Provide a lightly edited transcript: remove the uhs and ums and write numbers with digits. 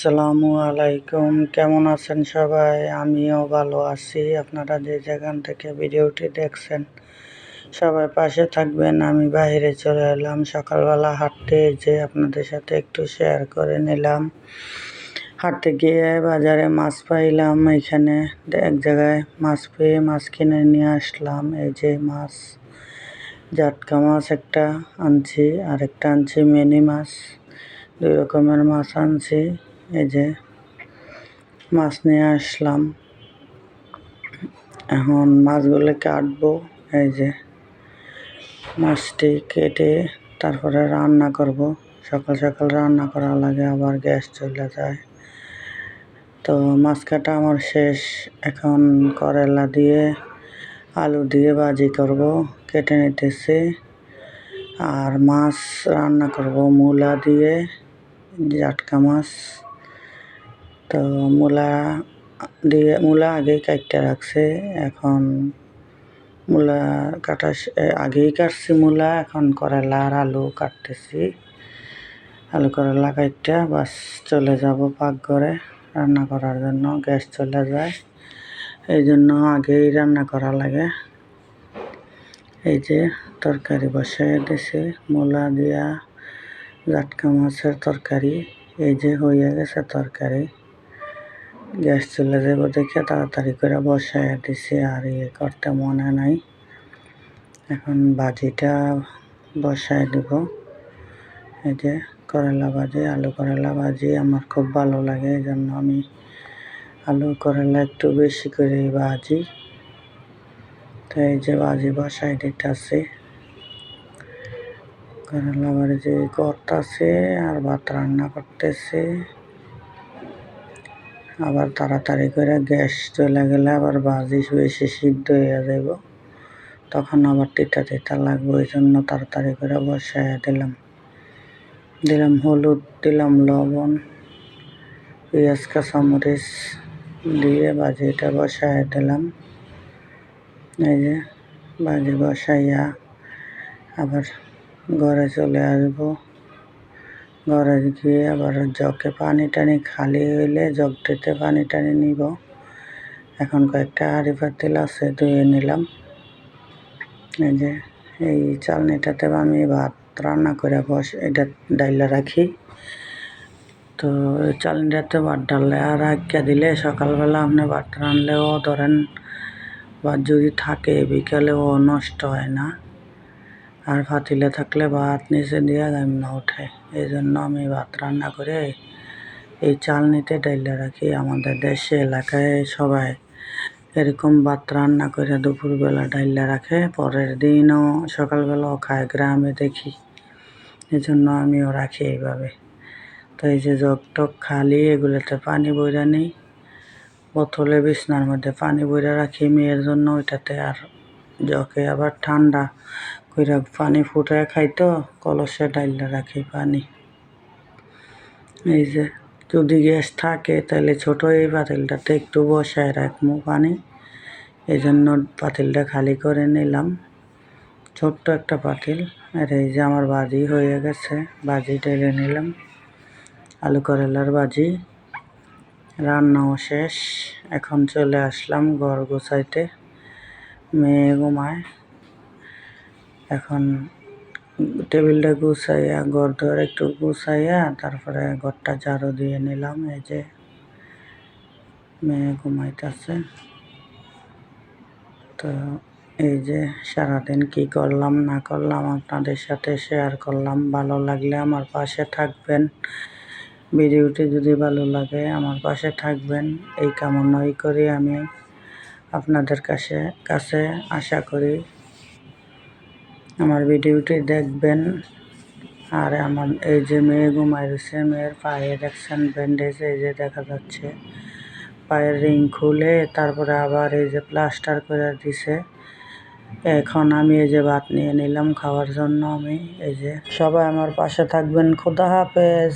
আসসালামু আলাইকুম, কেমন আছেন সবাই? আমিও ভালো আছি। আপনারা যে যেখান থেকে ভিডিওটি দেখছেন সবাই পাশে থাকবেন। আমি বাইরে চলে এলাম সকালবেলা হাঁটতে, যে আপনাদের সাথে একটু শেয়ার করে নিলাম। হাঁটতে গিয়ে বাজারে মাছ পাইলাম, এখানে এক জায়গায় মাছ পেয়ে মাছ কিনে নিয়ে আসলাম। এই যে মাছ, জাটকা মাছ একটা আনছি, আর একটা আনছি মিনি মাছ। দুই রকমের মাছ আনছি। এই যে মাছ নিয়ে আসলাম, এখন মাছগুলো কাটবো। এই যে মাছটি কেটে তারপরে রান্না করব। সকাল সকাল রান্না করা লাগে, আবার গ্যাস চলে যায়। তো মাছ কাটা আমার শেষ। এখন করলা দিয়ে আলু দিয়ে ভাজি করব, কেটে নিতেছি। আর মাছ রান্না করব মূলা দিয়ে, জাটকা মাছ। তো মূলা আগেই কাটতে রাখছে। এখন মূলা কাটা আগেই কাটছি মূলা, এখন করলা আর আলু কাটতেছি। আলু করলা কাটটা বাস চলে যাব পাকঘরে রান্না করার জন্য। গ্যাস চলে যায়, এই জন্য আগেই রান্না করা লাগে। এই যে তরকারি বসাই দিছি, মূলা দিয়া জাটকা মাছের তরকারি। এই যে হয়ে গেছে তরকারি। গ্যাস চলে যাব দেখে তাড়াতাড়ি করে বসাই দিছি, আর করতে মনে নাই। এখন ভাজিটা বসাই দেব। এই যে করলা ভাজি, আলু করলা ভাজি আমার খুব ভালো লাগে, এই জন্য আমি আলু করলা একটু বেশি করে ভাজি। তো এই যে ভাজি বসাই দিতেছি, করলা ভাজি করতেছি আর ভাত রান্না করতেছি। আবার তাড়াতাড়ি করে গ্যাস চলে গেলে আবার ভাজি বেশি সিদ্ধ হয়ে যাব, তখন আবার তিতা তিতা লাগবে। ওই জন্য তাড়াতাড়ি করে বসাই দিলাম হলুদ, দিলাম লবণ, পেঁয়াজ কাঁচামরিচ দিয়ে ভাজিটা বসাই দিলাম। এই যে ভাজি বসাইয়া আবার ঘরে চলে আসবো। ঘরে গিয়ে আবার জগে পানি টানি খালি হইলে জগটিতে পানি টানি নিব। এখন কয়েকটা হাঁড়ি পাতিল আছে, ধুয়ে নিলাম। এই যে এই চালনিটাতে আমি ভাত রান্না করে এটা ডাইলা রাখি। তো এই চালনিটাতে ভাত ডাললে আর রাখিয়া দিলে সকালবেলা আপনি ভাত রানলেও ধরেন ভাত যদি থাকে বিকালেও নষ্ট হয় না। আর পাতিলে থাকলে ভাত নিচে দিয়ে গামনা ওঠে, এই জন্য আমি ভাত রান্না করে এই চালনিতে ডাইলা রাখি। আমাদের দেশে এলাকায় সবাই এরকম ভাত রান্না করে দুপুরবেলা ডাইলা রাখে, পরের দিনও সকালবেলাও খায়, গ্রামে দেখি। এই জন্য আমিও রাখি এইভাবে। তো এই যে জগ টগ খালি, এগুলোতে পানি বইরা নেই, বোতলে বিছনার মধ্যে পানি বইরা রাখি মেয়ের জন্য ওইটাতে। আর জগে আবার ঠান্ডা কইরা পানি ফুটায় খাইতো, কলসে ডাইলা রাখি পানি। এই যে যদি গ্যাস থাকে তাহলে ছোট এই পাতিলটাতে একটু বসায় রাখবো পানি, এই জন্য পাতিলটা খালি করে নিলাম, ছোট্ট একটা পাতিল। আর এই যে আমার ভাজি হয়ে গেছে, ভাজি ঢেলে নিলাম। আলু করলার ভাজি রান্নাও শেষ। এখন চলে আসলাম ঘর গোছাইতে, মেয়ে ঘুমায়। এখন টেবিলটা গুছাইয়া ঘর ধরে একটু গুছাইয়া তারপরে ঘরটা ঝাড়ু দিয়ে নিলাম। এই যে মেয়ে ঘুমাইতেছে। তো এই যে সারাদিন কি করলাম না করলাম আপনাদের সাথে শেয়ার করলাম। ভালো লাগলে আমার পাশে থাকবেন, ভিডিওটি যদি ভালো লাগে আমার পাশে থাকবেন, এই কামনাই করি আমি আপনাদের কাছে আশা করি আমার ভিডিওটি দেখবেন। আর আমার এই যে মেয়ে ঘুমাই রয়েছে, মেয়ের পায়ে দেখছেন ব্যান্ডেজ, এই যে দেখা যাচ্ছে পায়ের রিং খুলে তারপরে আবার এই যে প্লাস্টার করে দিছে। এখন আমি এই যে ভাত নিয়ে নিলাম খাওয়ার জন্য। আমি এই যে সবাই আমার পাশে থাকবেন। খোদা হাফেজ।